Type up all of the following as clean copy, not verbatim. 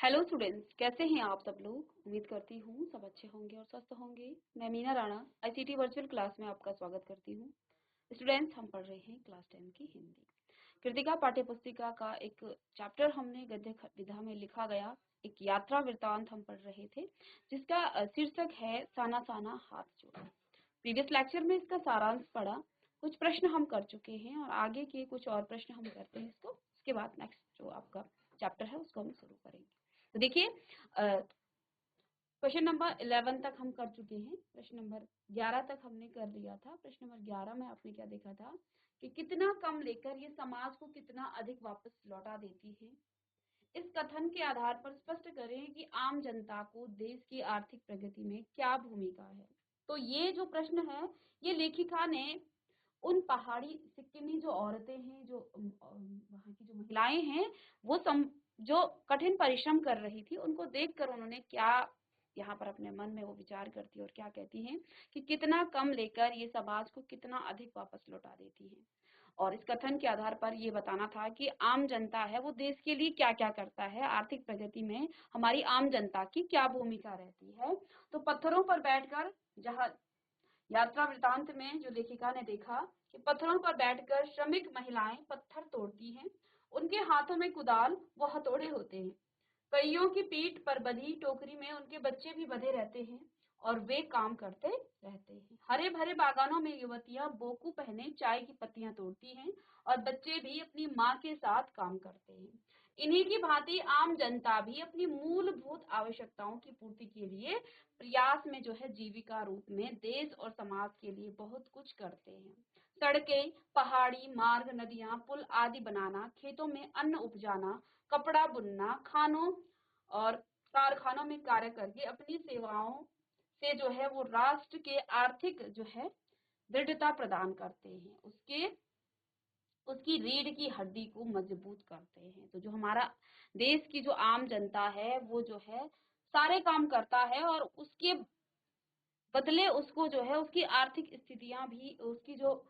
Hello students, कैसे हैं आप सब लोग। उम्मीद करती हूँ सब अच्छे होंगे और स्वस्थ होंगे। मैं Meena Rana ICT virtual class में आपका स्वागत करती हूँ। स्टूडेंट्स, हम पढ़ रहे हैं क्लास 10 की हिंदी कृतिका पाठ्य पुस्तिका का एक चैप्टर हमने गद्य विधा में लिखा गया एक यात्रा वृत्तांत हम पढ़ रहे थे, जिसका शीर्षक है साना साना हाथ जोड़ा। प्रीवियस लेक्चर में इसका सारांश पढ़ा, कुछ प्रश्न हम कर चुके हैं और आगे के कुछ और प्रश्न हम करते हैं इसको। उसके बाद नेक्स्ट जो आपका चैप्टर है उसको हम शुरू करेंगे। तो देखिए, क्वेश्चन नंबर 11 तक हम कर चुके हैं। प्रश्न नंबर 11 तक हमने कर लिया था। प्रश्न नंबर 11 में आपने क्या देखा था कि कितना कम लेकर ये समाज को कितना अधिक वापस लौटा देती है। इस कथन के आधार पर स्पष्ट करें कि आम जनता को देश की आर्थिक प्रगति में क्या भूमिका है। तो ये जो प्रश्न है, ये लेखिका ने उन पहाड़ी सिक्किमी जो औरतें हैं, जो वहाँ की जो महिलाएं हैं, वो जो कठिन परिश्रम कर रही थी, उनको देखकर उन्होंने क्या यहाँ पर अपने मन में वो विचार करती है और क्या कहती हैं कि कितना कम लेकर ये समाज को कितना अधिक वापस लौटा देती है। और इस कथन के आधार पर ये बताना था कि आम जनता है वो देश के लिए क्या क्या करता है, आर्थिक प्रगति में हमारी आम जनता की क्या भूमिका रहती है। तो पत्थरों पर बैठकर, जहाँ यात्रा वृतांत में जो लेखिका ने देखा कि पत्थरों पर बैठकर श्रमिक महिलाएं पत्थर तोड़ती हैं, उनके हाथों में कुदाल व हथौड़े होते हैं। कईयों की पीठ पर बंधी टोकरी में उनके बच्चे भी बंधे रहते हैं और वे काम करते रहते हैं। हरे भरे बागानों में युवतियां बोकू पहने चाय की पत्तियां तोड़ती हैं और बच्चे भी अपनी माँ के साथ काम करते हैं। इन्हीं की भांति आम जनता भी अपनी मूलभूत आवश्यकताओं की पूर्ति के लिए प्रयास में जो है जीविका रूप में देश और समाज के लिए बहुत कुछ करते हैं। सड़कें, पहाड़ी मार्ग, नदियां, पुल आदि बनाना, खेतों में अन्न उपजाना, कपड़ा बुनना, खानों और कारखानों में कार्य करके अपनी सेवाओं से जो है वो राष्ट्र के आर्थिक जो है दृढ़ता प्रदान करते हैं, उसकी रीढ़ की हड्डी को मजबूत करते हैं। तो जो हमारा देश की जो आम जनता है वो जो है सारे काम करता है और उसके बदले उसको जो है उसकी आर्थिक स्थितियां भी, उसकी जो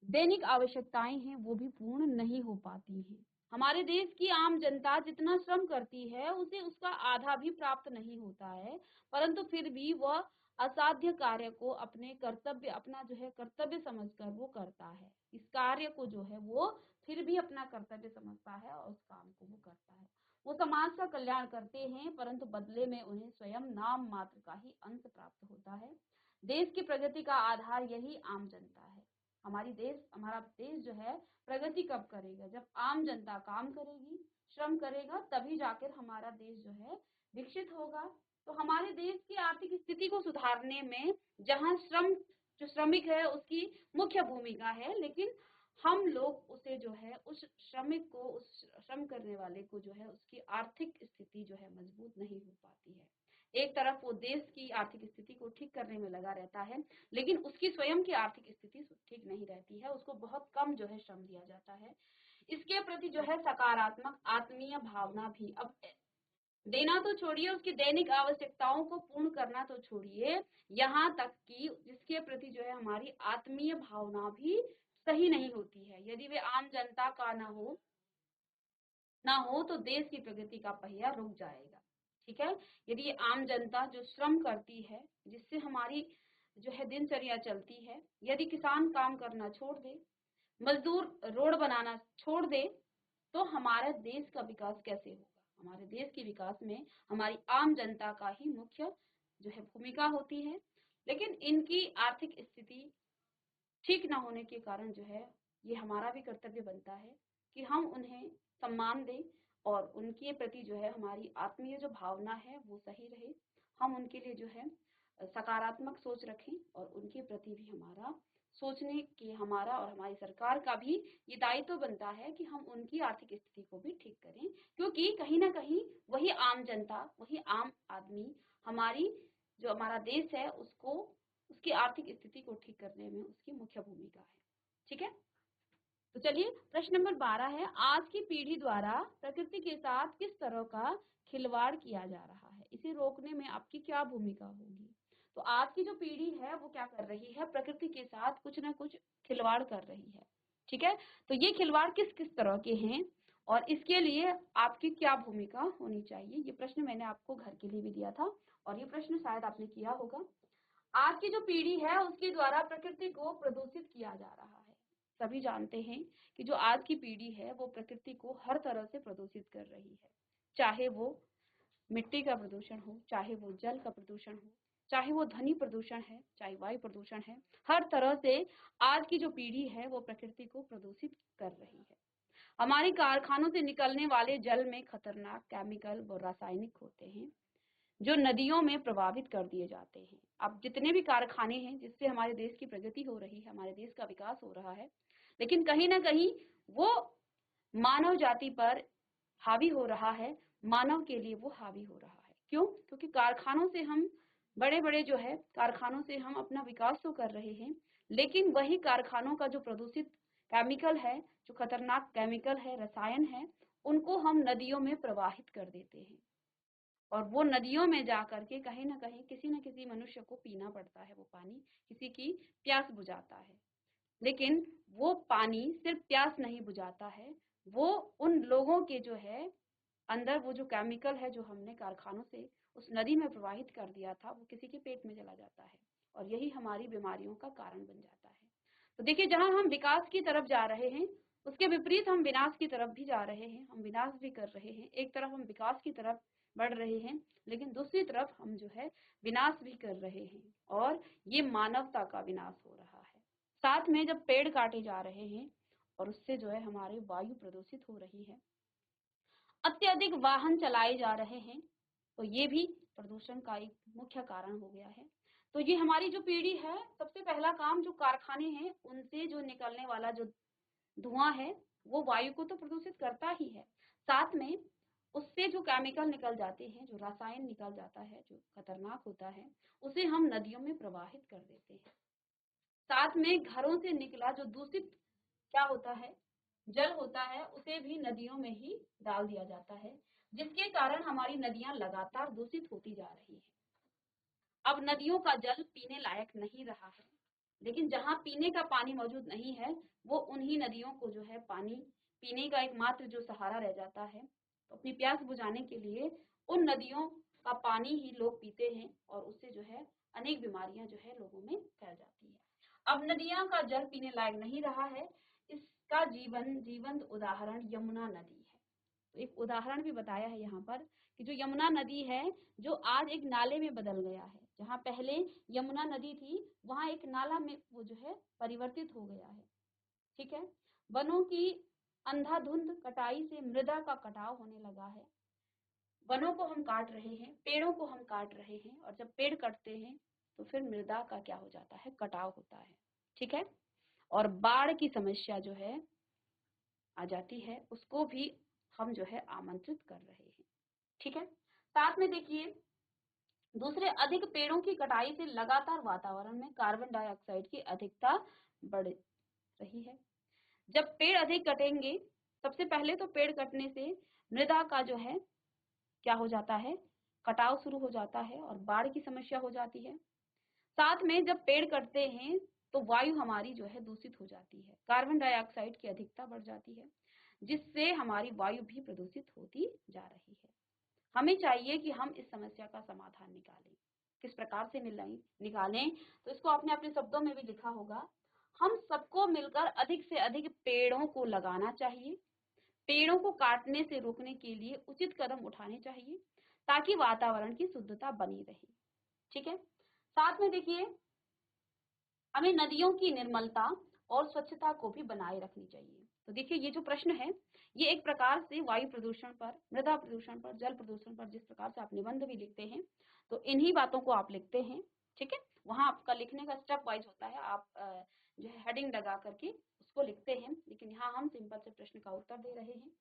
दैनिक आवश्यकताएं हैं वो भी पूर्ण नहीं हो पाती हैं। हमारे देश की आम जनता जितना श्रम करती है उसे उसका आधा भी प्राप्त नहीं होता है, परंतु फिर भी वह असाध्य कार्य को अपना जो है कर्तव्य समझकर वो करता है। इस कार्य को जो है वो फिर भी अपना कर्तव्य समझता है और उस काम को वो करता है। वो समाज का कल्याण करते हैं, परंतु बदले में उन्हें स्वयं नाम मात्र का ही अंश प्राप्त होता है। देश की प्रगति का आधार यही आम जनता है। हमारा देश जो है प्रगति कब करेगा? जब आम जनता काम करेगी, श्रम करेगा, तभी जाकर हमारा देश जो है विकसित होगा। तो हमारे देश की आर्थिक स्थिति को सुधारने में जहां जो श्रमिक है उसकी मुख्य भूमिका है, लेकिन हम लोग उसे जो है उस श्रमिक को, उस श्रम करने वाले को जो है उसकी आर्थिक स्थिति जो है मजबूत नहीं हो पाती है। एक तरफ वो देश की आर्थिक स्थिति को ठीक करने में लगा रहता है, लेकिन उसकी स्वयं की आर्थिक स्थिति ठीक नहीं रहती है, उसको बहुत कम जो है श्रम दिया जाता है। इसके प्रति जो है सकारात्मक आत्मीय भावना भी, अब देना तो छोड़िए, उसकी दैनिक आवश्यकताओं को पूर्ण करना तो छोड़िए, यहाँ तक कि जिसके प्रति जो है हमारी आत्मीय भावना भी सही नहीं होती है। यदि वे आम जनता का ना हो तो देश की प्रगति का पहिया रुक जाएगा। ठीक है, यदि ये आम जनता जो श्रम करती है, जिससे हमारी जो है दिनचर्या चलती है, यदि किसान काम करना छोड़ दे, मजदूर रोड बनाना छोड़ दे, तो हमारे देश का विकास कैसे होगा? हमारे देश के विकास में हमारी आम जनता का ही मुख्य जो है भूमिका होती है। लेकिन इनकी आर्थिक स्थिति ठीक ना होने के कारण जो है ये हमारा भी कर्तव्य बनता है कि हम उन्हें सम्मान दें और उनके प्रति जो है हमारी आत्मीय जो भावना है वो सही रहे। हम उनके लिए जो है सकारात्मक सोच रखें और उनके प्रति भी हमारा सोचने की, हमारा और हमारी सरकार का भी ये दायित्व बनता है कि हम उनकी आर्थिक स्थिति को भी ठीक करें, क्योंकि कहीं ना कहीं वही आम जनता, वही आम आदमी हमारी जो हमारा देश है उसको, उसकी आर्थिक स्थिति को ठीक करने में उसकी मुख्य भूमिका है। ठीक है, तो चलिए प्रश्न नंबर 12 है, आज की पीढ़ी द्वारा प्रकृति के साथ किस तरह का खिलवाड़ किया जा रहा है, इसे रोकने में आपकी क्या भूमिका होगी? तो आज की जो पीढ़ी है वो क्या कर रही है? प्रकृति के साथ कुछ ना कुछ खिलवाड़ कर रही है। ठीक है, तो ये खिलवाड़ किस किस तरह के हैं और इसके लिए आपकी क्या भूमिका होनी चाहिए। ये प्रश्न मैंने आपको घर के लिए भी दिया था और ये प्रश्न शायद आपने किया होगा। आज की जो पीढ़ी है उसके द्वारा प्रकृति को प्रदूषित किया जा रहा है। सभी जानते हैं कि जो आज की पीढ़ी है वो प्रकृति को हर तरह से प्रदूषित कर रही है, चाहे वो मिट्टी का प्रदूषण हो, चाहे वो जल का प्रदूषण हो, चाहे वो ध्वनि प्रदूषण है, चाहे वायु प्रदूषण है। हर तरह से आज की जो पीढ़ी है वो प्रकृति को प्रदूषित कर रही है। हमारे कारखानों से निकलने वाले जल में खतरनाक केमिकल व रासायनिक होते हैं जो नदियों में प्रवाहित कर दिए जाते हैं। अब जितने भी कारखाने हैं जिससे हमारे देश की प्रगति हो रही है, हमारे देश का विकास हो रहा है, लेकिन कहीं ना कहीं वो मानव जाति पर हावी हो रहा है, मानव के लिए वो हावी हो रहा है। क्यों? क्योंकि कारखानों से हम बड़े बड़े जो है कारखानों से हम अपना विकास तो कर रहे हैं, लेकिन वही कारखानों का जो प्रदूषित केमिकल है, जो खतरनाक केमिकल है, रसायन है, उनको हम नदियों में प्रवाहित कर देते हैं और वो नदियों में जा करके कहीं ना कहीं किसी न किसी मनुष्य को पीना पड़ता है। वो पानी किसी की प्यास बुझाता है, लेकिन वो पानी सिर्फ प्यास नहीं बुझाता है, वो उन लोगों के जो है अंदर वो जो केमिकल है जो हमने कारखानों से उस नदी में प्रवाहित कर दिया था, वो किसी के पेट में चला जाता है और यही हमारी बीमारियों का कारण बन जाता है। तो देखिए, जहां हम विकास की तरफ जा रहे हैं उसके विपरीत हम विनाश की तरफ भी जा रहे हैं, हम विनाश भी कर रहे हैं। एक तरफ हम विकास की तरफ बढ़ रहे हैं, लेकिन दूसरी तरफ हम जो है विनाश भी कर रहे हैं और ये मानवता का विनाश हो रहा है। साथ में जब पेड़ काटे जा रहे हैं और उससे जो है हमारी वायु प्रदूषित हो रही है, अत्यधिक वाहन चलाए जा रहे हैं, तो ये भी प्रदूषण का एक मुख्य कारण हो गया है। तो ये हमारी जो पीढ़ी है, सबसे पहला काम जो कारखाने हैं उनसे जो निकलने वाला जो धुआं है वो वायु को तो प्रदूषित करता ही है, साथ में उससे जो केमिकल निकल जाते हैं, जो रसायन निकल जाता है जो खतरनाक होता है, उसे हम नदियों में प्रवाहित कर देते हैं। साथ में घरों से निकला जो दूषित क्या होता है, जल होता है, उसे भी नदियों में ही डाल दिया जाता है, जिसके कारण हमारी नदियां लगातार दूषित होती जा रही है। अब नदियों का जल पीने लायक नहीं रहा है, लेकिन जहां पीने का पानी मौजूद नहीं है वो उन्हीं नदियों को जो है पानी पीने का एकमात्र जो सहारा रह जाता है। तो अपनी प्यास बुझाने के लिए उन नदियों का पानी ही लोग पीते हैं और उससे जो है अनेक बीमारियां जो है लोगों में फैल जाती है। अब नदियां का जल पीने लायक नहीं रहा है, इसका जीवंत उदाहरण यमुना नदी है। तो एक उदाहरण भी बताया है यहाँ पर कि जो यमुना नदी है जो आज एक नाले में बदल गया है, जहाँ पहले यमुना नदी थी वहां एक नाला में वो जो है परिवर्तित हो गया है। ठीक है, वनों की अंधाधुंध कटाई से मृदा का कटाव होने लगा है। वनों को हम काट रहे हैं, पेड़ों को हम काट रहे हैं और जब पेड़ कटते हैं तो फिर मृदा का क्या हो जाता है, कटाव होता है। ठीक है, और बाढ़ की समस्या जो है आ जाती है, उसको भी हम जो है आमंत्रित कर रहे हैं। ठीक है, साथ में देखिए दूसरे अधिक पेड़ों की कटाई से लगातार वातावरण में कार्बन डाइऑक्साइड की अधिकता बढ़ रही है। जब पेड़ अधिक कटेंगे, सबसे पहले तो पेड़ कटने से मृदा का जो है क्या हो जाता है, कटाव शुरू हो जाता है और बाढ़ की समस्या हो जाती है। साथ में जब पेड़ कटते हैं तो वायु हमारी जो है दूषित हो जाती है, कार्बन डाइऑक्साइड की अधिकता बढ़ जाती है, जिससे हमारी वायु भी प्रदूषित होती जा रही है। हमें चाहिए कि हम इस समस्या का समाधान निकालें। किस प्रकार से निकालें, तो इसको आपने अपने शब्दों में भी लिखा होगा। हम सबको मिलकर अधिक से अधिक पेड़ों को लगाना चाहिए, पेड़ों को काटने से रोकने के लिए उचित कदम उठाने चाहिए ताकि वातावरण की शुद्धता बनी रहे। ठीक है, साथ में देखिए हमें नदियों की निर्मलता और स्वच्छता को भी बनाए रखनी चाहिए। तो देखिए ये जो प्रश्न है ये एक प्रकार से वायु प्रदूषण पर, मृदा प्रदूषण पर, जल प्रदूषण पर जिस प्रकार से आप निबंध भी लिखते हैं तो इन्हीं बातों को आप लिखते हैं। ठीक है, वहां आपका लिखने का स्टेप वाइज होता है, आप जो है हेडिंग लगा करके उसको लिखते हैं, लेकिन यहाँ हम सिंपल से प्रश्न का उत्तर दे रहे हैं।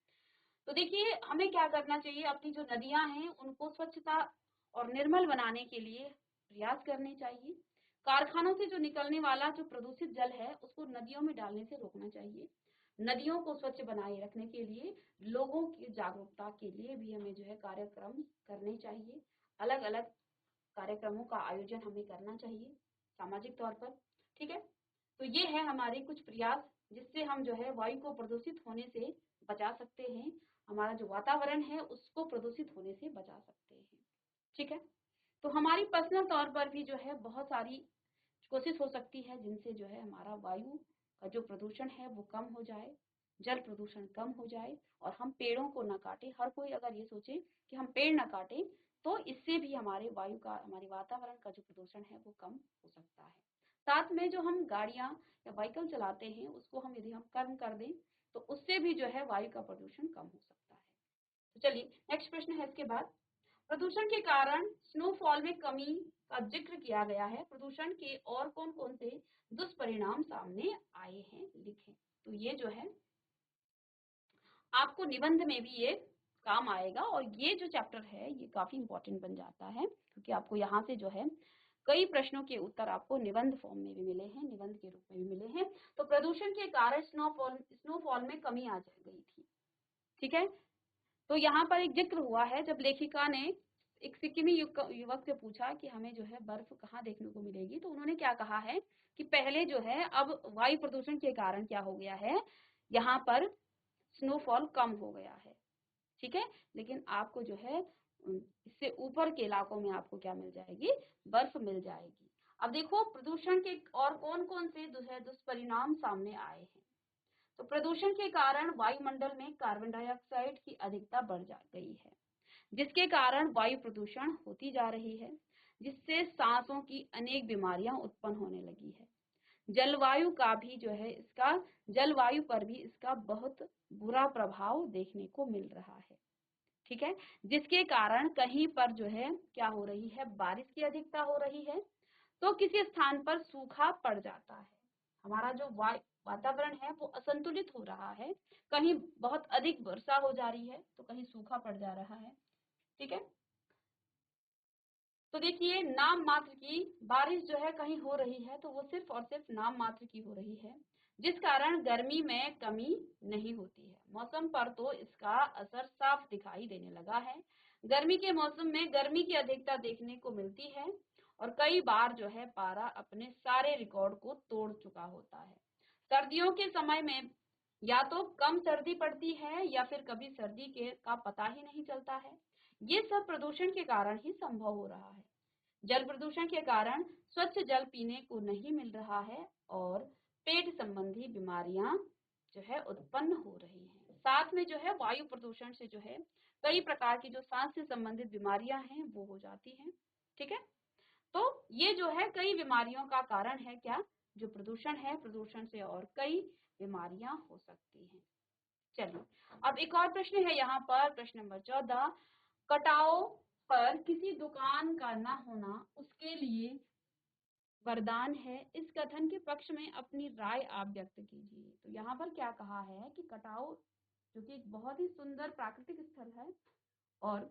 तो देखिए हमें क्या करना चाहिए, अपनी जो नदियां हैं उनको स्वच्छता और निर्मल बनाने के लिए प्रयास करने चाहिए। कारखानों से जो निकलने वाला जो प्रदूषित जल है उसको नदियों में डालने से रोकना चाहिए। नदियों को स्वच्छ बनाए रखने के लिए लोगों की जागरूकता के लिए भी हमें जो है कार्यक्रम करने चाहिए। अलग अलग कार्यक्रमों का आयोजन हमें करना चाहिए सामाजिक तौर पर। ठीक है, तो ये है हमारे कुछ प्रयास जिससे हम जो है वायु को प्रदूषित होने से बचा सकते हैं, हमारा जो वातावरण है उसको प्रदूषित होने से बचा सकते हैं। ठीक है, तो हमारी पर्सनल तौर पर भी जो है बहुत सारी कोशिश हो सकती है जिनसे जो है हमारा वायु का जो प्रदूषण है वो कम हो जाए, जल प्रदूषण कम हो जाए और हम पेड़ों को ना काटें। हर कोई अगर ये सोचे कि हम पेड़ ना काटें तो इससे भी हमारे वायु का, हमारे वातावरण का जो प्रदूषण है वो कम हो सकता है। साथ में जो हम गाड़ियां या व्हीकल चलाते हैं उसको हम यदि हम कम कर दें तो उससे भी जो है वायु का प्रदूषण कम हो सकता है। तो चलिए नेक्स्ट प्रश्न है इसके बाद, प्रदूषण के कारण स्नोफॉल में कमी का जिक्र किया गया है, प्रदूषण के और कौन कौन से दुष्परिणाम सामने आए हैं लिखें। तो ये जो है आपको निबंध में भी ये काम आएगा और ये जो चैप्टर है ये काफी इंपॉर्टेंट बन जाता है क्योंकि आपको यहाँ से जो है कई प्रश्नों के उत्तर आपको निबंध फॉर्म में भी मिले हैं, निबंध के रूप में भी मिले हैं। तो प्रदूषण के कारण स्नोफॉल में कमी आ गई थी। ठीक है, तो यहाँ पर एक जिक्र हुआ है जब लेखिका ने एक सिक्किमी युवक से पूछा कि हमें जो है बर्फ कहाँ देखने को मिलेगी, तो उन्होंने क्या कहा है कि पहले जो है अब वायु प्रदूषण के कारण क्या हो गया है, यहाँ पर स्नोफॉल कम हो गया है। ठीक है, लेकिन आपको जो है इससे ऊपर के इलाकों में आपको क्या मिल जाएगी, बर्फ मिल जाएगी। अब देखो प्रदूषण के और कौन कौन से दुष्परिणाम सामने आए हैं। तो प्रदूषण के कारण वायुमंडल में कार्बन डाइऑक्साइड की अधिकता बढ़ जा गई है, जिसके कारण वायु प्रदूषण होती जा रही है, जिससे सांसों की अनेक बीमारियां उत्पन्न होने लगी है। जलवायु का भी जो है इसका, जलवायु पर भी इसका बहुत बुरा प्रभाव देखने को मिल रहा है। ठीक है, जिसके कारण कहीं पर जो है क्या हो रही है, बारिश की अधिकता हो रही है तो किसी स्थान पर सूखा पड़ जाता है। हमारा जो वातावरण है वो असंतुलित हो रहा है, कहीं बहुत अधिक वर्षा हो जा रही है तो कहीं सूखा पड़ जा रहा है। ठीक है, तो देखिए नाम मात्र की बारिश जो है कहीं हो रही है तो वो सिर्फ और सिर्फ नाम मात्र की हो रही है, जिस कारण गर्मी में कमी नहीं होती है। मौसम पर तो इसका असर साफ दिखाई देने लगा है। गर्मी के मौसम में गर्मी की अधिकता देखने को मिलती है और कई बार जो है पारा अपने सारे रिकॉर्ड को तोड़ चुका होता है। सर्दियों के समय में या तो कम सर्दी पड़ती है या फिर कभी सर्दी के का पता ही नहीं चलता है। ये सब प्रदूषण के कारण ही संभव हो रहा है। जल प्रदूषण के कारण स्वच्छ जल पीने को नहीं मिल रहा है और पेट संबंधी बीमारियां जो है उत्पन्न हो रही हैं। साथ में जो है वायु प्रदूषण से जो है कई प्रकार की जो सांस से संबंधित बीमारियां हैं वो हो जाती हैं। ठीक है, तो ये जो है कई बीमारियों का कारण है क्या, जो प्रदूषण है, प्रदूषण से और कई बीमारियां हो सकती हैं। चलिए अब एक और प्रश्न है यहाँ पर, प्रश्न नंबर 14, कटाव पर किसी दुकान का न होना उसके लिए वरदान है, इस कथन के पक्ष में अपनी राय आप व्यक्त कीजिए। तो यहाँ पर क्या कहा है कि कटाव जो कि एक बहुत ही सुंदर प्राकृतिक स्थल है और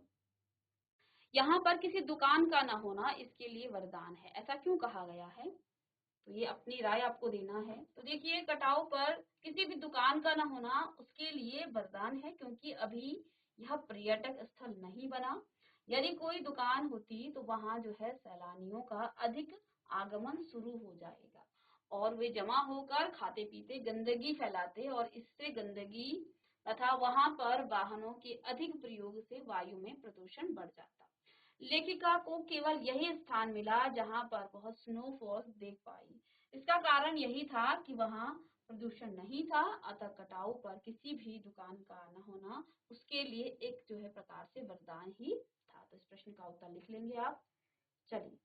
यहाँ पर किसी दुकान का ना होना इसके लिए वरदान है, ऐसा क्यों कहा गया है, तो ये अपनी राय आपको देना है। तो देखिए कटाव पर किसी भी दुकान का ना होना उसके लिए वरदान है क्योंकि अभी यह पर्यटक स्थल नहीं बना। यदि कोई दुकान होती तो वहां जो है सैलानियों का अधिक आगमन शुरू हो जाएगा और वे जमा होकर खाते पीते गंदगी फैलाते और इससे गंदगी तथा वहां पर वाहनों के अधिक प्रयोग से वायु में प्रदूषण बढ़ जाता। लेखिका को केवल यही स्थान मिला जहां पर वह स्नोफॉल देख पाई। इसका कारण यही था कि वहां प्रदूषण नहीं था, अतः कटाव पर किसी भी दुकान का न होना उसके लिए एक जो है प्रकार से वरदान ही था। तो इस प्रश्न का उत्तर लिख लेंगे आप। चलिए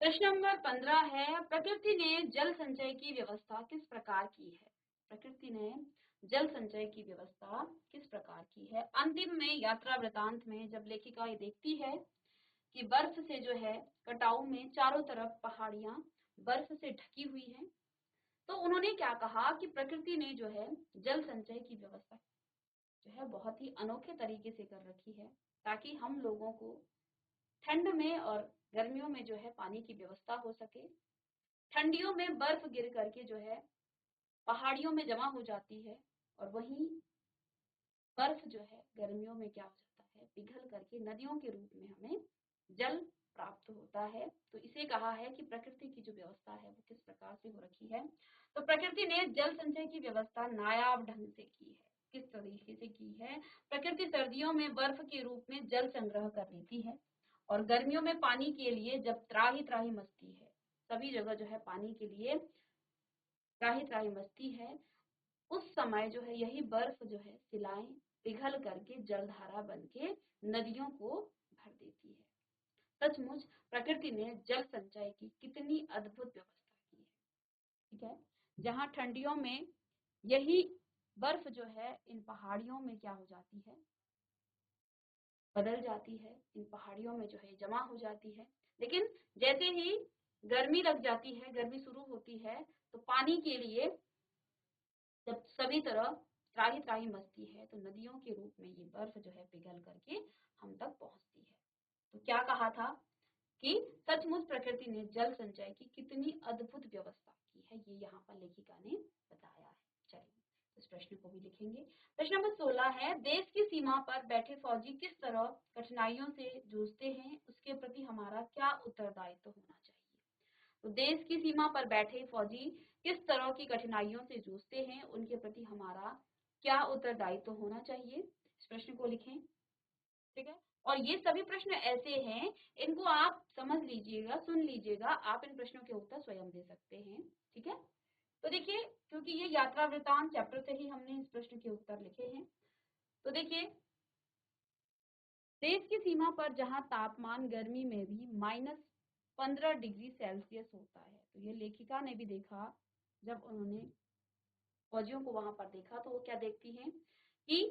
प्रश्न नंबर 15 है, प्रकृति ने जल संचय की व्यवस्था किस प्रकार की है। प्रकृति ने जल संचय की व्यवस्था किस प्रकार की है। अंतिम में यात्रा वृतांत में जब लेखिका ये देखती है कि बर्फ से जो है कटाव में चारों तरफ पहाड़ियां बर्फ से ढकी हुई हैं, तो उन्होंने क्या कहा कि प्रकृति ने जो है जल संचय की व्यवस्था जो है बहुत ही अनोखे तरीके से कर रखी है ताकि हम लोगों को ठंड में और गर्मियों में जो है पानी की व्यवस्था हो सके। ठंडियों में बर्फ गिर करके जो है पहाड़ियों में जमा हो जाती है, और वहीं बर्फ जो है गर्मियों में क्या हो जाता है, पिघल करके नदियों के रूप में हमें जल प्राप्त होता है। तो इसे कहा है कि प्रकृति की जो व्यवस्था है वो किस प्रकार से हो रखी है। तो प्रकृति ने जल संचय की व्यवस्था नायाब ढंग से की है। किस तरीके से की है? प्रकृति सर्दियों में बर्फ के रूप में जल संग्रह कर लेती है, और गर्मियों में पानी के लिए जब त्राही त्राही मचती है, सभी जगह जो है पानी के लिए त्राही त्राही मचती है, उस समय जो है यही बर्फ जो है शिलाएं पिघल करके जलधारा बन के नदियों को भर देती है। सचमुच प्रकृति ने जल संचय की कितनी अद्भुत व्यवस्था की है। ठीक है, जहाँ ठंडियों में यही बर्फ जो है इन पहाड़ियों में क्या हो जाती है, बदल जाती है, इन पहाड़ियों में जो है जमा हो जाती है। लेकिन जैसे ही गर्मी लग जाती है, गर्मी शुरू होती है, तो पानी के लिए जब सभी तरह त्राही त्राही मचती है, तो नदियों के रूप में ये बर्फ जो है पिघल करके हम तक पहुंचती है। तो क्या कहा था कि सचमुच प्रकृति ने जल संचय की कितनी अद्भुत व्यवस्था की है, ये यहाँ पर लेखिका ने बताया है। चलिए इस प्रश्न को भी लिखेंगे। प्रश्न नंबर 16 है, देश की सीमा पर बैठे फौजी किस तरह कठिनाइयों से जूझते हैं, उसके प्रति हमारा क्या उत्तरदायित्व होना चाहिए। तो देश की सीमा पर बैठे फौजी किस तरह की कठिनाइयों से जूझते हैं, उनके प्रति हमारा क्या उत्तरदायित्व होना चाहिए, इस प्रश्न को लिखें। ठीक है, और ये सभी प्रश्न ऐसे हैं, इनको आप समझ लीजिएगा, सुन लीजिएगा, आप इन प्रश्नों के उत्तर स्वयं दे सकते हैं। ठीक है, तो देखिए, क्योंकि ये यात्रा वृतांत चैप्टर से ही हमने इस प्रश्न के उत्तर लिखे हैं। तो देखिए, देश की सीमा पर जहां तापमान गर्मी में भी -15 डिग्री सेल्सियस होता है, तो ये लेखिका ने भी देखा, जब उन्होंने फौजियों को वहां पर देखा, तो वो क्या देखती हैं कि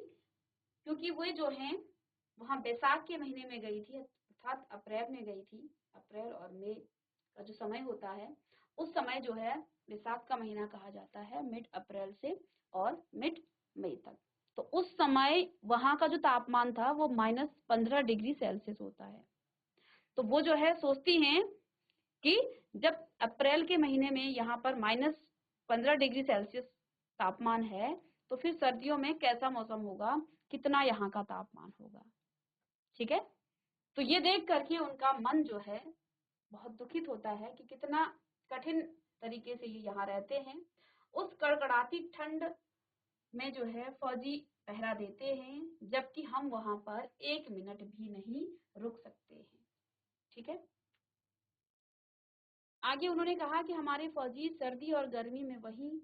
क्योंकि वे जो हैं वहां बैसाख के महीने में गई थी, अर्थात अप्रैल में गई थी। अप्रैल और मई का जो समय होता है, उस समय जो है बैसाख का महीना कहा जाता है, मिड अप्रैल से और मिड मई तक। तो उस समय वहां का जो तापमान था वो -15 डिग्री सेल्सियस होता है। तो वो जो है सोचती हैं कि जब अप्रैल के महीने में यहाँ पर -15 डिग्री सेल्सियस तापमान है, तो फिर सर्दियों में कैसा मौसम होगा, कितना यहाँ का तापमान होगा। ठीक है, तो ये देख करके उनका मन जो है बहुत दुखित होता है कि कितना कठिन तरीके से ये यहाँ रहते हैं। उस कड़कड़ाती ठंड में जो है फौजी पहरा देते हैं, जबकि हम वहां पर 1 मिनट भी नहीं रुक सकते हैं। ठीक है, आगे उन्होंने कहा कि हमारे फौजी सर्दी और गर्मी में वहीं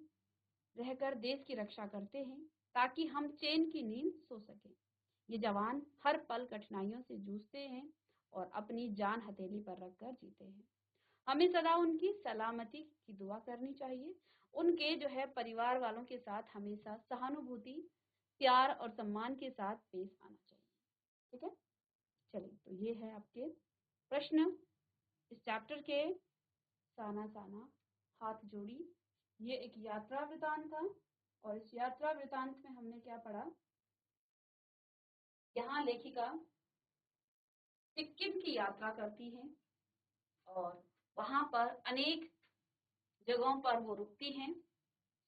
रहकर देश की रक्षा करते हैं, ताकि हम चैन की नींद सो सकें। ये जवान हर पल कठिनाइयों से जूझते हैं और अपनी जान हथेली पर रखकर जीते हैं। हमें सदा उनकी सलामती की दुआ करनी चाहिए। उनके जो है परिवार वालों के साथ हमेशा सहानुभूति, प्यार और सम्मान के साथ पेश आना चाहिए। ठीक है, चलिए, तो ये है आपके प्रश्न इस चैप्टर के। साना साना हाथ जोड़ी, ये एक यात्रा वृतांत था, और इस यात्रा वृतांत में हमने क्या पढ़ा, यहाँ लेखिका सिक्किम की यात्रा करती हैं, और वहां पर अनेक जगहों पर वो रुकती हैं।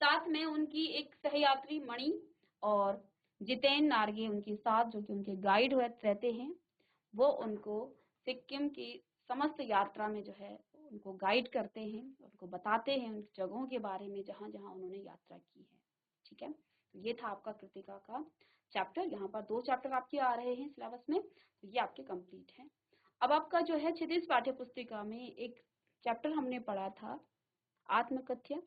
साथ में उनकी एक सहयात्री मणि और जितेन नार्गे उनके साथ, जो कि उनके गाइड रहते हैं, वो उनको सिक्किम की समस्त यात्रा में जो है उनको गाइड करते हैं, उनको बताते हैं उन जगहों के बारे में जहाँ जहाँ उन्होंने यात्रा की है। ठीक है, तो ये था आपका कृतिका का चैप्टर। यहाँ पर 2 चैप्टर आपके आ रहे हैं सिलेबस में, तो ये आपके कंप्लीट हैं। अब आपका जो है क्षितिज पाठ्य पुस्तिका में एक चैप्टर हमने पढ़ा था, आत्मकथ्य।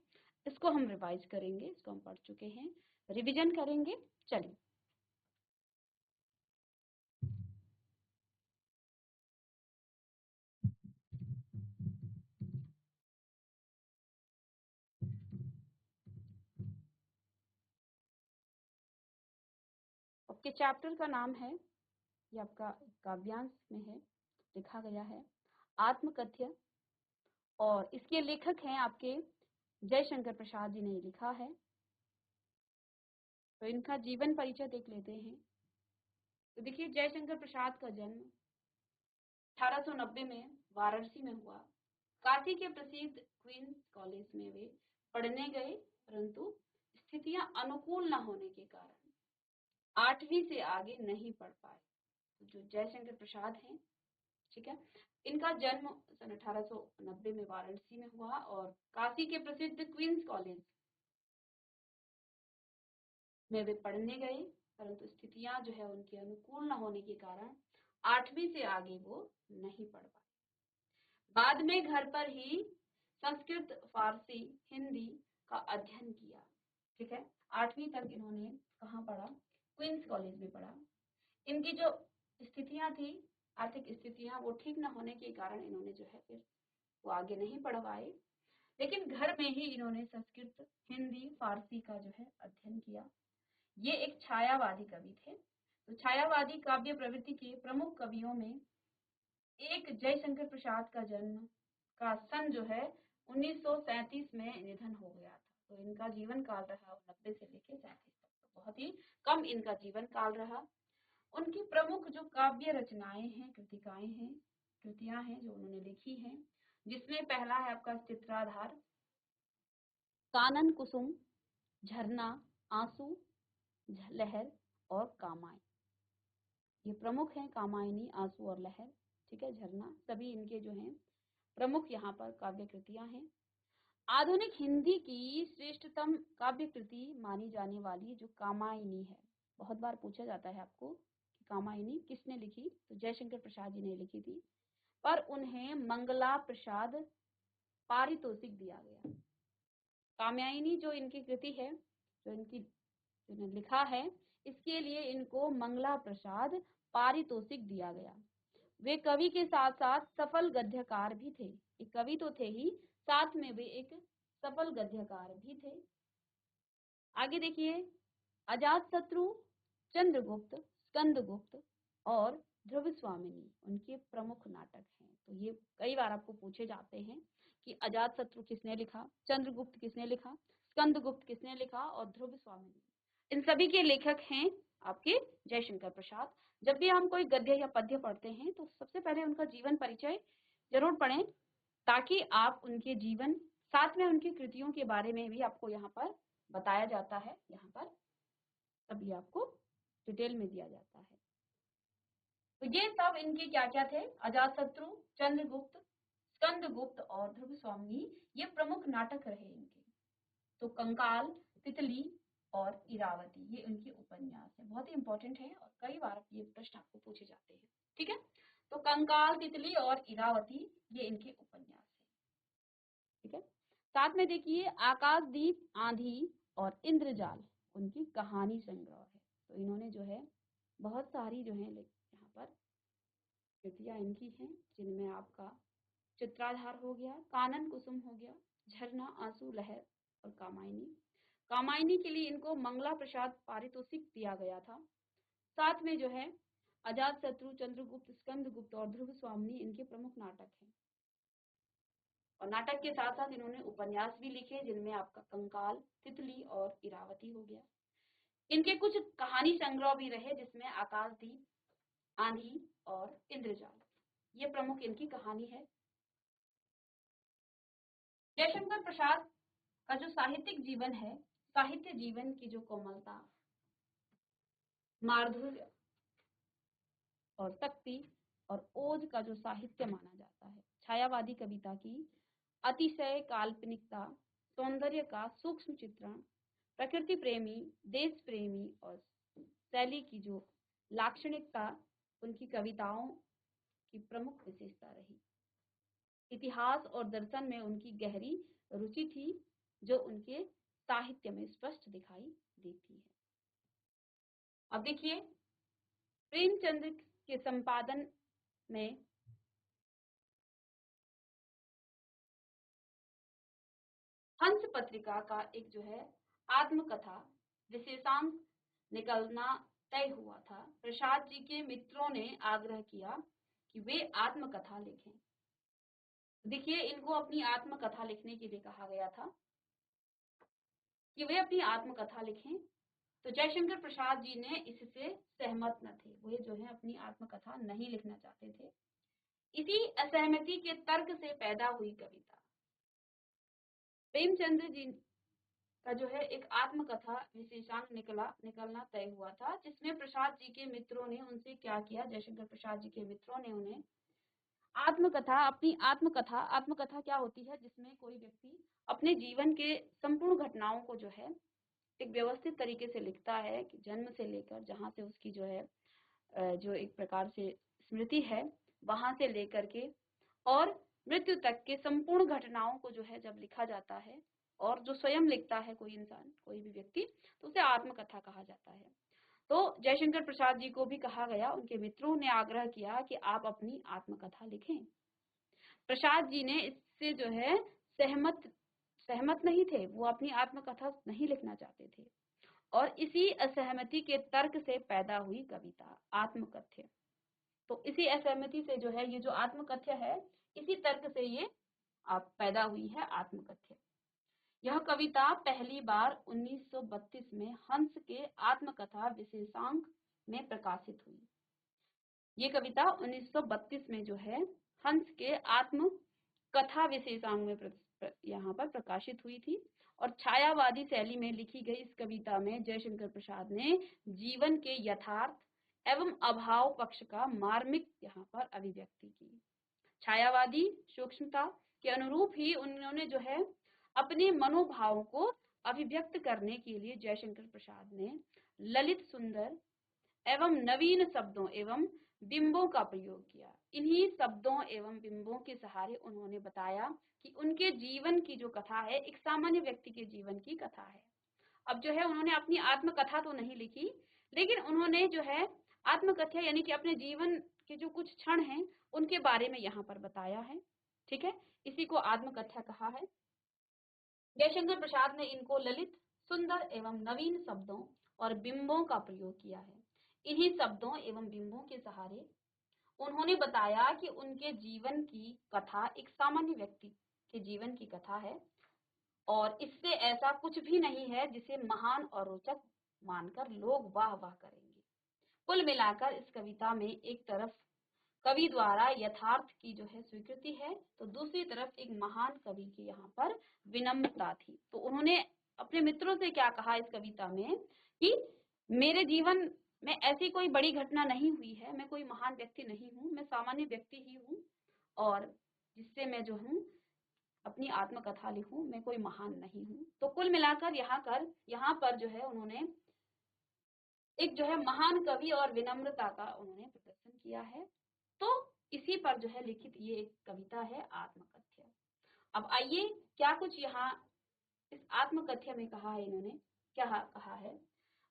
इसको हम रिवाइज करेंगे, इसको हम पढ़ चुके हैं, रिवीजन करेंगे। चलिए, आपके चैप्टर का नाम है, ये आपका काव्यांश में है, लिखा गया है आत्मकथ्य, और इसके लेखक हैं आपके जयशंकर प्रसाद जी ने लिखा है। तो इनका जीवन परिचय देख लेते हैं। तो देखिए, जयशंकर प्रसाद का जन्म 1890 में वाराणसी में हुआ। काशी के प्रसिद्ध क्वींस कॉलेज में वे पढ़ने गए, परंतु स्थितियां अनुकूल न होने के कारण 8वीं से आगे नहीं पढ़ पाए। तो जो जयशंकर प्रसाद हैं, ठीक है, इनका जन्म सन 1890 में वाराणसी में हुआ और काशी के प्रसिद्ध क्वींस कॉलेज में वे पढ़ने गए, परंतु स्थितियां जो है उनके अनुकूल न होने के कारण 8वीं से आगे वो नहीं पढ़ पाए। बाद में घर पर ही संस्कृत, फारसी, हिंदी का अध्ययन किया, ठीक है। 8वीं तक इन्होंने कहाँ पढ़ा? क्वींस कॉलेज में पढ़ा। इनकी जो स्थितियां थी, आर्थिक स्थितियां, वो ठीक न होने के कारण इन्होंने जो है फिर वो आगे नहीं पढ़ पाए, लेकिन घर में ही इन्होंने संस्कृत, हिंदी, फारसी का जो है अध्ययन किया। ये एक छायावादी कवि थे। तो छायावादी काव्य प्रवृत्ति के प्रमुख कवियों में एक जयशंकर प्रसाद का जन्म का सन जो है 1937 में निधन हो गया था। तो इनका जीवन काल रहा 90 से लेकर 37 तक, तो बहुत ही कम इनका जीवन काल रहा। उनकी प्रमुख जो काव्य रचनाएं हैं, कृतियां हैं जो उन्होंने लिखी हैं, जिसमें पहला है आपका चित्राधार, कानन कुसुम, झरना, आंसू, लहर और कामाई। ये प्रमुख हैं, कामायनी, आंसू और लहर, ठीक है, झरना, सभी इनके जो हैं प्रमुख यहाँ पर काव्य कृतियां हैं। आधुनिक हिंदी की श्रेष्ठतम काव्य कृति मानी जाने वाली जो कामायनी है, बहुत बार पूछा जाता है आपको कि कामायनी किसने लिखी? तो जयशंकर प्रसाद जी ने लिखी थी, पर उन्हें मंगला प्रसाद पारितोषिक दिया गया। कामायनी जो इनकी कृति है, जो इन्होंने लिखा है, इसके लिए इनको मंगला प्रसाद पारितोषिक दिया गया। वे कवि के साथ साथ सफल गद्यकार भी थे। एक कवि तो थे ही, साथ में वे एक सफल गद्यकार भी थे। आगे देखिए, अजातशत्रु, चंद्रगुप्त, स्कंदगुप्त और ध्रुव स्वामिनी उनके प्रमुख नाटक हैं। तो ये कई बार आपको पूछे जाते हैं कि अजातशत्रु किसने लिखा, चंद्रगुप्त किसने लिखा, स्कंदगुप्त किसने लिखा और ध्रुव स्वामिनी, इन सभी के लेखक हैं आपके जयशंकर प्रसाद। जब भी हम कोई गद्य या पद्य पढ़ते हैं तो सबसे पहले उनका जीवन परिचय जरूर पढ़ें, ताकि आप उनके जीवन, साथ में उनकी कृतियों के बारे में भी आपको यहाँ पर बताया जाता है, यहाँ पर सभी आपको डिटेल में दिया जाता है। तो ये सब इनके क्या क्या थे? अजातशत्रु, चंद्रगुप्त, स्कंदगुप्त और ध्रुव स्वामिनी, ये प्रमुख नाटक रहे इनके। तो कंकाल, तितली और इरावती, ये इनके उपन्यास है, बहुत ही इंपॉर्टेंट है और कई बार ये प्रश्न आपको पूछे जाते हैं, ठीक है। तो कंकाल, तितली और इरावती, ये इनके उपन्यास है, ठीक है। साथ में देखिए, आकाशदीप, आंधी और इंद्रजाल उनकी कहानी संग्रह है। तो इन्होंने जो है बहुत सारी जो है यहाँ पर कृतियां इनकी हैं, जिनमें आपका चित्राधार हो गया, कानन कुसुम हो गया, झरना, आंसू, लहर और कामायनी। कामायनी के लिए इनको मंगला प्रसाद पारितोषिक दिया गया था। साथ में जो है अजातशत्रु, चंद्रगुप्त, स्कंदगुप्त और ध्रुव स्वामिनी इनके प्रमुख नाटक हैं। और नाटक के साथ साथ इन्होंने उपन्यास भी लिखे, जिनमें आपका कंकाल, तितली और इरावती हो गया। इनके कुछ कहानी संग्रह भी रहे, जिसमें आकाशदीप, आंधी और इंद्रजाल, ये प्रमुख इनकी कहानी है। जयशंकर प्रसाद का जो साहित्यिक जीवन है, साहित्य जीवन की जो कोमलता, माधुर्य और शक्ति और ओज का जो साहित्य माना जाता है, छायावादी कविता की अतिशय काल्पनिकता, सौंदर्य का सूक्ष्म चित्रण, प्रकृति प्रेमी, देश प्रेमी और शैली की जो लाक्षणिकता उनकी कविताओं की प्रमुख विशेषता रही। इतिहास और दर्शन में उनकी गहरी रुचि थी, जो उनके साहित्य में स्पष्ट दिखाई देती है। अब देखिए, प्रेमचंद के संपादन में हंस पत्रिका का एक जो है आत्मकथा विशेषांक निकलना तय हुआ था। प्रसाद जी के मित्रों ने आग्रह किया कि वे आत्मकथा लिखें। देखिए, इनको अपनी आत्मकथा लिखने के लिए कहा गया था कि वे अपनी आत्मकथा लिखें। तो जयशंकर प्रसाद जी ने इससे सहमत न थे, वे जो है अपनी आत्मकथा नहीं लिखना चाहते थे। इसी असहमति के तर्क से पैदा हुई कविता। प्रेमचंद जी का जो है एक आत्मकथा विशेषांक निकलना तय हुआ था, जिसमें प्रसाद जी के मित्रों ने उनसे क्या किया, जयशंकर प्रसाद जी के मित्रों ने उन्हें आत्मकथा क्या होती है, जिसमें कोई व्यक्ति अपने जीवन के संपूर्ण घटनाओं को जो है एक व्यवस्थित तरीके से लिखता है कि जन्म से लेकर जहाँ से उसकी जो है जो एक प्रकार से स्मृति है वहां से लेकर के और मृत्यु तक के संपूर्ण घटनाओं को जो है जब लिखा जाता है और जो स्वयं लिखता है कोई इंसान, कोई भी व्यक्ति, तो उसे आत्मकथा कहा जाता है। तो जयशंकर प्रसाद जी को भी कहा गया, उनके मित्रों ने आग्रह किया कि आप अपनी आत्मकथा लिखें। प्रसाद जी ने इससे जो है सहमत नहीं थे, वो अपनी आत्मकथा नहीं लिखना चाहते थे और इसी असहमति के तर्क से पैदा हुई कविता आत्मकथ्य। तो इसी असहमति से जो है ये जो आत्मकथ्य है, इसी तर्क से ये पैदा हुई है आत्मकथ्य। यह कविता पहली बार 1932 में हंस के आत्मकथा विशेषांक में प्रकाशित हुई। ये कविता 1932 में जो है हंस के आत्मकथा विशेषांक में यहाँ पर प्रकाशित हुई थी और छायावादी शैली में लिखी गई इस कविता में जयशंकर प्रसाद ने जीवन के यथार्थ एवं अभाव पक्ष का मार्मिक यहाँ पर अभिव्यक्ति की। छायावादी सूक्ष्मता के अनुरूप ही उन्होंने जो है अपने मनोभावों को अभिव्यक्त करने के लिए जयशंकर प्रसाद ने ललित, सुंदर एवं नवीन शब्दों एवं बिंबों का प्रयोग किया। इन्हीं शब्दों एवं बिंबों के सहारे उन्होंने बताया कि उनके जीवन की जो कथा है एक सामान्य व्यक्ति के जीवन की कथा है। अब जो है उन्होंने अपनी आत्मकथा तो नहीं लिखी, लेकिन उन्होंने जो है आत्मकथा यानी कि अपने जीवन के जो कुछ क्षण हैं उनके बारे में यहाँ पर बताया है। ठीक है, इसी को आत्मकथा कहा है। जयशंकर प्रसाद ने इनको ललित, सुंदर एवं नवीन शब्दों और बिंबों का प्रयोग किया है। इन्हीं शब्दों एवं बिंबों के सहारे उन्होंने बताया कि उनके जीवन की कथा एक सामान्य व्यक्ति के जीवन की कथा है और इससे ऐसा कुछ भी नहीं है जिसे महान और रोचक मानकर लोग वाह वाह करेंगे। कुल मिलाकर इस कविता में एक तरफ कवि द्वारा यथार्थ की जो है स्वीकृति है, तो दूसरी तरफ एक महान कवि की यहाँ पर विनम्रता थी। तो उन्होंने अपने मित्रों से क्या कहा इस कविता में कि मेरे जीवन में ऐसी कोई बड़ी घटना नहीं हुई है, मैं कोई महान व्यक्ति नहीं हूँ, मैं सामान्य व्यक्ति ही हूँ और जिससे मैं जो हूँ अपनी आत्मकथा लिखूं, मैं कोई महान नहीं हूँ। तो कुल मिलाकर यहाँ पर जो है उन्होंने एक जो है महान कवि और विनम्रता का उन्होंने प्रदर्शन किया है। तो इसी पर जो है लिखित ये एक कविता है आत्मकथ्य। अब आइए क्या कुछ यहाँ इस आत्मकथ्य में कहा है, इन्होंने क्या कहा है।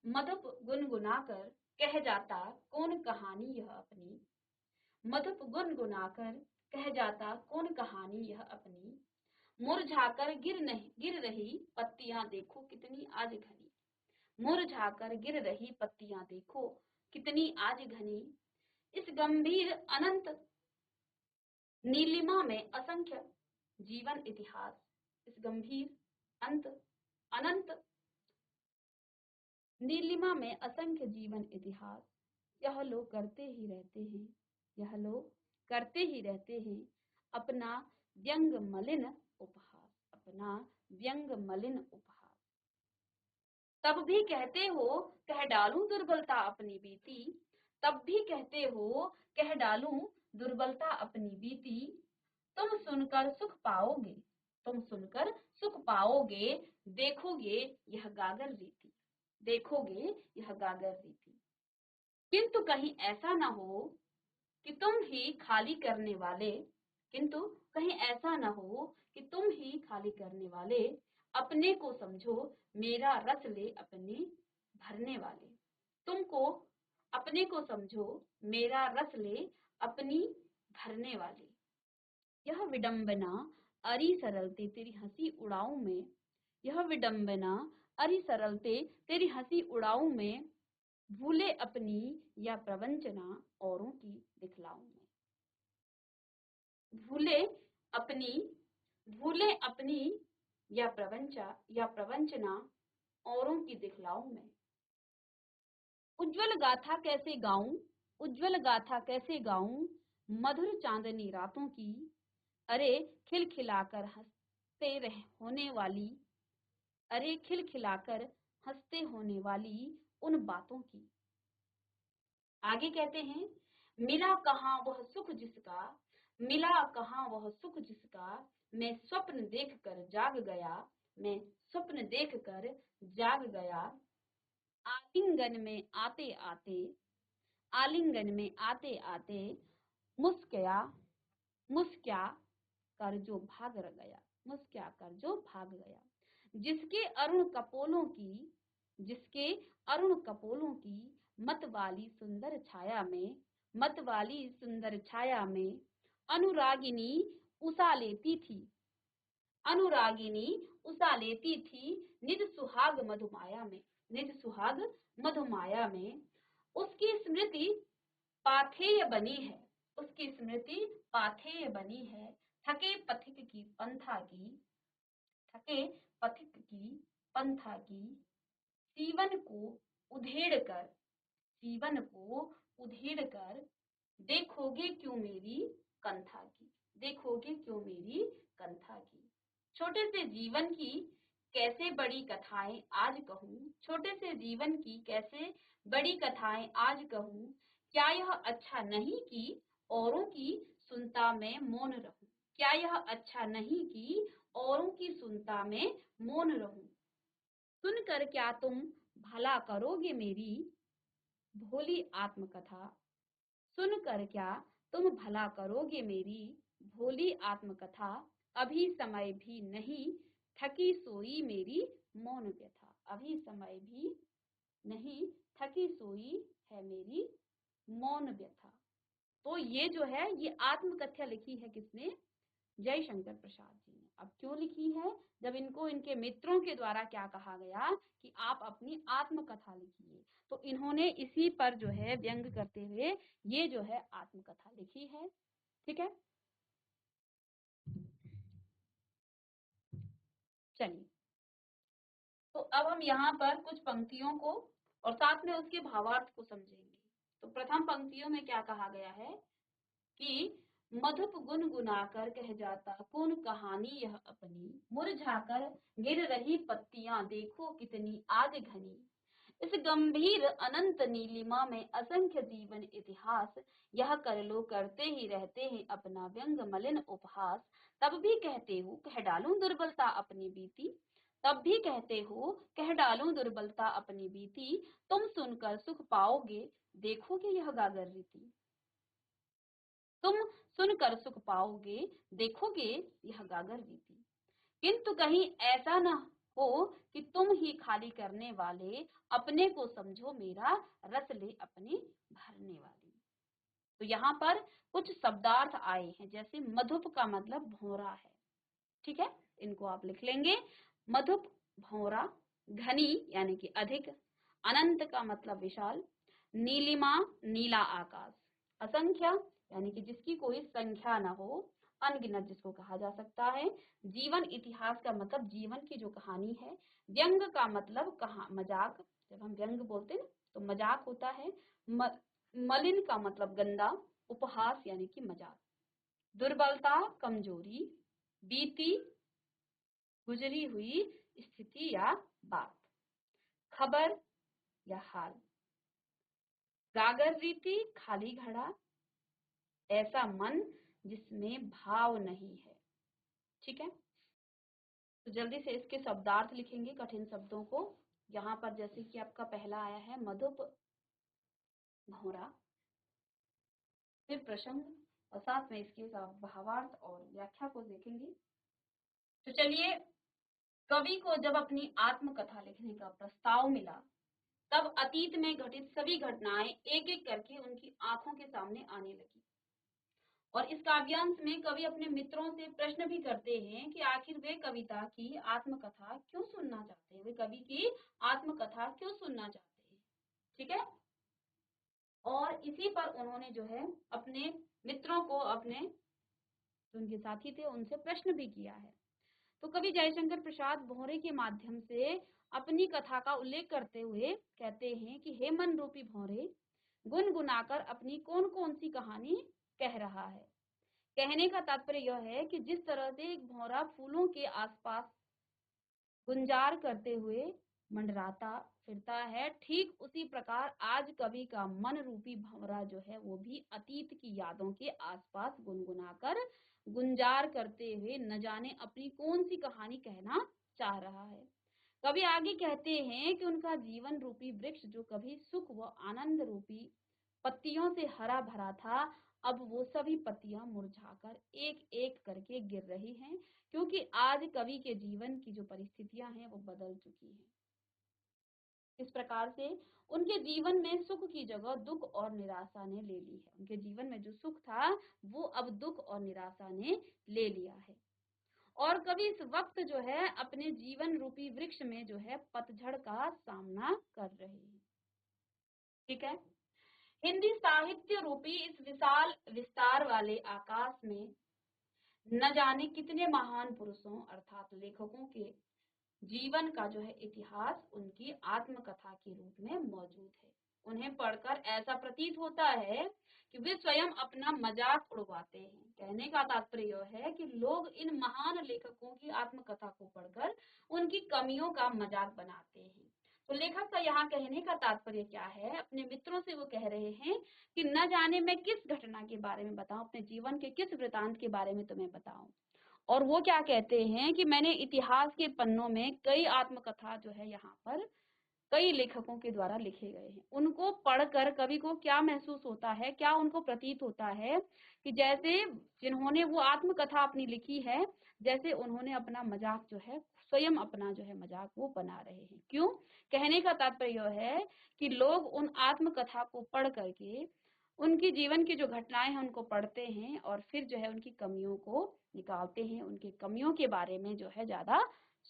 मधुप गुनगुनाकर कह जाता कौन कहानी यह अपनी, मधुप गुनगुनाकर कह जाता कौन कहानी यह अपनी, मुरझाकर गिर रही पत्तियां देखो कितनी आज घनी, मुरझाकर गिर रही पत्तियां देखो कितनी आज घनी, इस गंभीर अनंत नीलिमा में असंख्य जीवन इतिहास, इस गंभीर अनंत नीलिमा में असंख्य जीवन इतिहास, यह लोग करते ही रहते हैं, यह लोग करते ही रहते हैं अपना व्यंग मलिन उपहास, अपना व्यंग मलिन उपहास। तब भी कहते हो कह डालूं दुर्बलता अपनी बीती, तब भी कहते हो कह डालूं दुर्बलता अपनी बीती, तुम सुनकर सुख पाओगे, तुम सुनकर सुख पाओगे, देखोगे यह गागर रीति, देखोगे यह गागर रीति। किंतु कहीं ऐसा न हो कि तुम ही खाली करने वाले, किंतु कहीं ऐसा न हो कि तुम ही खाली करने वाले, अपने को समझो मेरा रस ले अपने भरने वाले, तुमको अपने को समझो मेरा रस ले अपनी भरने वाले। यह विडंबना अरी सरलते तेरी हंसी उड़ाऊ में, यह विडंबना अरी सरलते तेरी हंसी उड़ाऊ में, भूले अपनी या प्रवंचना औरों की दिखलाऊ में, भूले अपनी या प्रवंचना औरों की दिखलाऊ में। उज्जवल गाथा कैसे गाऊं, उज्जवल गाथा कैसे गाऊं, मधुर चांदनी रातों की, अरे खिलखिलाकर हंसते रह होने वाली, अरे खिलखिलाकर हंसते होने वाली उन बातों की। आगे कहते हैं, मिला कहाँ वह सुख जिसका, मिला कहाँ वह सुख जिसका, मैं स्वप्न देख कर जाग गया, मैं स्वप्न देख कर जाग गया। आलिंगन में आते आते, आलिंगन में आते आते मुस्किया, मुस्किया कर जो भाग गया, मुस्किया कर जो भाग गया। जिसके अरुण कपोलों की, जिसके अरुण कपोलों की मत वाली सुंदर छाया में, मत वाली सुंदर छाया में अनुरागिनी उषा लेती थी, अनुरागिनी उषा लेती थी निज सुहाग मधुमाया में, निज सुहाग मधुमाया में। उसकी स्मृति पाथेय बनी है, उसकी स्मृति पाथेय बनी है। थके पथिक की पंथा की, थके पथिक की पंथा की, सीवन को उधेड़ कर, सीवन को उधेड़ कर देखोगे क्यों मेरी कंथा की, देखोगे क्यों मेरी कंथा की। छोटे से जीवन की कैसे बड़ी कथाएं आज कहूँ, छोटे से जीवन की कैसे बड़ी कथाएं आज कहूँ। क्या यह अच्छा नहीं कि औरों की सुनता मैं मौन रहूं, क्या यह अच्छा नहीं कि औरों की सुनता मैं मौन रहूं। सुनकर क्या तुम भला करोगे मेरी भोली आत्मकथा, सुनकर क्या तुम भला करोगे मेरी भोली आत्मकथा। अभी समय भी नहीं थकी सोई मेरी मौन व्यथा, अभी समय भी नहीं थकी सोई है मेरी मौन व्यथा। तो ये जो है ये आत्मकथा लिखी है किसने, जयशंकर प्रसाद जी ने। अब क्यों लिखी है, जब इनको इनके मित्रों के द्वारा क्या कहा गया कि आप अपनी आत्मकथा लिखिए, तो इन्होंने इसी पर जो है व्यंग करते हुए ये जो है आत्मकथा लिखी है। ठीक है, चलिए तो अब हम यहाँ पर कुछ पंक्तियों को और साथ में उसके भावार्थ को समझेंगे। तो प्रथम पंक्तियों में क्या कहा गया है कि मधुप गुनगुनाकर कह जाता कौन कहानी यह अपनी, मुरझाकर गिर रही पत्तियां देखो कितनी आग घनी। इस गंभीर अनंत नीलिमा में असंख्य जीवन इतिहास, यह कर लो करते ही रहते हैं अपना व्यंग मलिन उपहास। तब भी कहते हो कह डालूं दुर्बलता अपनी बीती, तब भी कहते हो कह डालूं दुर्बलता अपनी बीती। तुम सुनकर सुख पाओगे देखोगे यह गागर रीति, तुम सुनकर सुख पाओगे देखोगे यह गागर रीति। किंतु कहीं ऐसा न हो कि तुम ही खाली करने वाले अपने को समझो मेरा रस ले अपने भरने वाली। तो यहाँ पर कुछ शब्दार्थ आए हैं, जैसे मधुप का मतलब भौरा है। ठीक है, इनको आप लिख लेंगे। मधुप भौरा, घनी यानी कि अधिक, अनंत का मतलब विशाल, नीलिमा नीला आकाश, असंख्य यानी कि जिसकी कोई संख्या ना हो, अनगिनत जिसको कहा जा सकता है, जीवन इतिहास का मतलब जीवन की जो कहानी है, व्यंग का मतलब कहा मजाक, जब हम व्यंग बोलते हैं तो मजाक होता है, मलिन का मतलब गंदा, उपहास यानी कि मजाक, दुर्बलता कमजोरी, बीती गुजरी हुई स्थिति या बात, खबर या हाल, गागर रीति खाली घड़ा, ऐसा मन जिसमें भाव नहीं है। ठीक है, तो जल्दी से इसके शब्दार्थ लिखेंगे कठिन शब्दों को। यहाँ पर जैसे कि आपका पहला आया है मधुप भौरा, फिर प्रसंग और साथ में इसके भावार्थ और व्याख्या को देखेंगे। तो चलिए, कवि को जब अपनी आत्मकथा लिखने का प्रस्ताव मिला तब अतीत में घटित सभी घटनाएं एक एक करके उनकी आंखों के सामने आने लगी। और इस काव्यांश में कवि अपने मित्रों से प्रश्न भी करते हैं कि आखिर वे कविता की आत्मकथा क्यों सुनना चाहते हैं, वे कवि की आत्मकथा क्यों सुनना चाहते हैं। ठीक है, और इसी पर उन्होंने जो है अपने मित्रों को, अपने जो उनके साथी थे उनसे प्रश्न भी किया है। तो कवि जयशंकर प्रसाद भौरे के माध्यम से अपनी कथा का उल्लेख करते हुए कहते हैं कि हे मन रूपी भौरे, गुनगुनाकर अपनी कौन कौन सी कहानी कह रहा है। कहने का तात्पर्य यह है कि जिस तरह से एक भौरा फूलों के आसपास गुंजार करते हुए मंडराता फिरता है। ठीक उसी प्रकार आज कवि का मन रूपी भंवरा जो है वो भी अतीत की यादों के आसपास गुनगुनाकर गुंजार करते हुए न जाने अपनी कौन सी कहानी कहना चाह रहा है। कवि आगे कहते हैं कि उनका जीवन रूपी वृक्ष जो कभी सुख व आनंद रूपी पत्तियों से हरा भरा था, अब वो सभी पत्तियां मुरझाकर एक एक करके गिर रही हैं, क्योंकि आज कवि के जीवन की जो परिस्थितियां हैं वो बदल चुकी हैं। इस प्रकार से उनके जीवन में सुख की जगह दुख और निराशा ने ले ली है। उनके जीवन में जो सुख था वो अब दुख और निराशा ने ले लिया है। और कवि इस वक्त जो है अपने जीवन रूपी वृक्ष में जो है पतझड़ का सामना कर रहे हैं। ठीक है। हिंदी साहित्य रूपी इस विशाल विस्तार वाले आकाश में न जाने कितने महान पुरुषों अर्थात लेखकों के जीवन का जो है इतिहास उनकी आत्मकथा के रूप में मौजूद है। उन्हें पढ़कर ऐसा प्रतीत होता है कि वे स्वयं अपना मजाक उड़वाते हैं। कहने का तात्पर्य यह है कि लोग इन महान लेखकों की आत्मकथा को पढ़कर उनकी कमियों का मजाक बनाते हैं। तो लेखक का यहाँ कहने का तात्पर्य क्या है? अपने मित्रों से वो कह रहे हैं कि न जाने मैं किस घटना के बारे में बताऊं, अपने जीवन के किस वृतांत के बारे में तुम्हें बताऊं। और वो क्या कहते हैं कि मैंने इतिहास के पन्नों में कई आत्मकथा जो है यहाँ पर कई लेखकों के द्वारा लिखे गए हैं। उनको पढ़कर कवि को क्या महसूस होता है, क्या उनको प्रतीत होता है कि जैसे जिन्होंने वो आत्मकथा अपनी लिखी है, जैसे उन्होंने अपना मजाक जो है स्वयं अपना जो है मजाक वो बना रहे हैं। क्यों? कहने का तात्पर्य यह है कि लोग उन आत्मकथा को पढ़ करके उनकी जीवन की जो घटनाएं हैं उनको पढ़ते हैं और फिर जो है उनकी कमियों को निकालते हैं, उनकी कमियों के बारे में जो है ज्यादा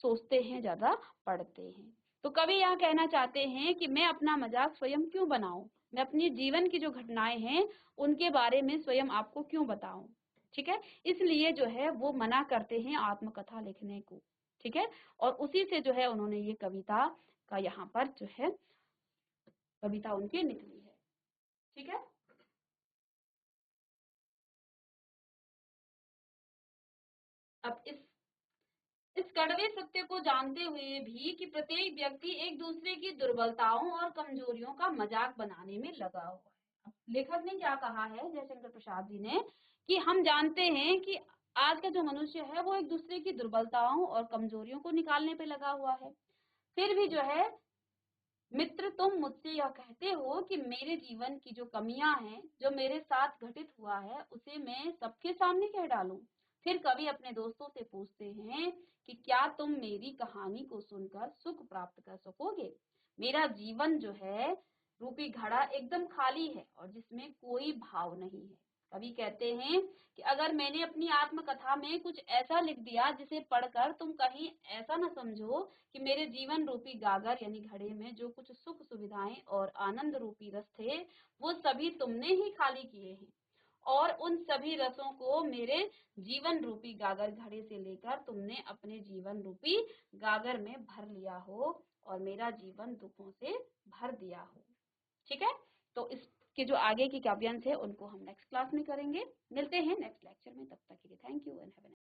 सोचते हैं, ज्यादा पढ़ते हैं। तो कवि यहाँ कहना चाहते हैं कि मैं अपना मजाक स्वयं क्यों बनाऊं, मैं अपनी जीवन की जो घटनाएं हैं उनके बारे में स्वयं आपको क्यों बताऊं। ठीक है, इसलिए जो है वो मना करते हैं आत्मकथा लिखने को। ठीक है, और उसी से जो है उन्होंने ये कविता का यहाँ पर जो है कविता उनकी निकली है। ठीक है, अब इस कड़वे सत्य को जानते हुए भी कि प्रत्येक व्यक्ति एक दूसरे की दुर्बलताओं और कमजोरियों का मजाक बनाने में लगा हुआ है। अब लेखक ने क्या कहा है जयशंकर प्रसाद जी ने कि हम जानते हैं कि आज का जो मनुष्य है वो एक दूसरे की दुर्बलताओं और कमजोरियों को निकालने पे लगा हुआ है। फिर भी जो है मित्र तुम मुझसे यह कहते हो कि मेरे जीवन की जो कमियां हैं, जो मेरे साथ घटित हुआ है, उसे मैं सबके सामने कह डालूं। फिर कवि अपने दोस्तों से पूछते हैं कि क्या तुम मेरी कहानी को सुनकर सुख प्राप्त कर सकोगे? मेरा जीवन जो है रूपी घड़ा एकदम खाली है और जिसमें कोई भाव नहीं है। कवि कहते हैं कि अगर मैंने अपनी आत्मकथा में कुछ ऐसा लिख दिया जिसे पढ़कर तुम कहीं ऐसा न समझो कि मेरे जीवन रूपी गागर यानी घड़े में जो कुछ सुख सुविधाएं और आनंद रूपी रस थे वो सभी तुमने ही खाली किए हैं और उन सभी रसों को मेरे जीवन रूपी गागर घड़े से लेकर तुमने अपने जीवन रूपी गागर में भर लिया हो और मेरा जीवन दुखों से भर दिया हो। ठीक है, तो इसके जो आगे की काव्यांश है उनको हम नेक्स्ट क्लास में करेंगे। मिलते हैं नेक्स्ट लेक्चर में, तब तक के लिए थैंक यू एंड हैव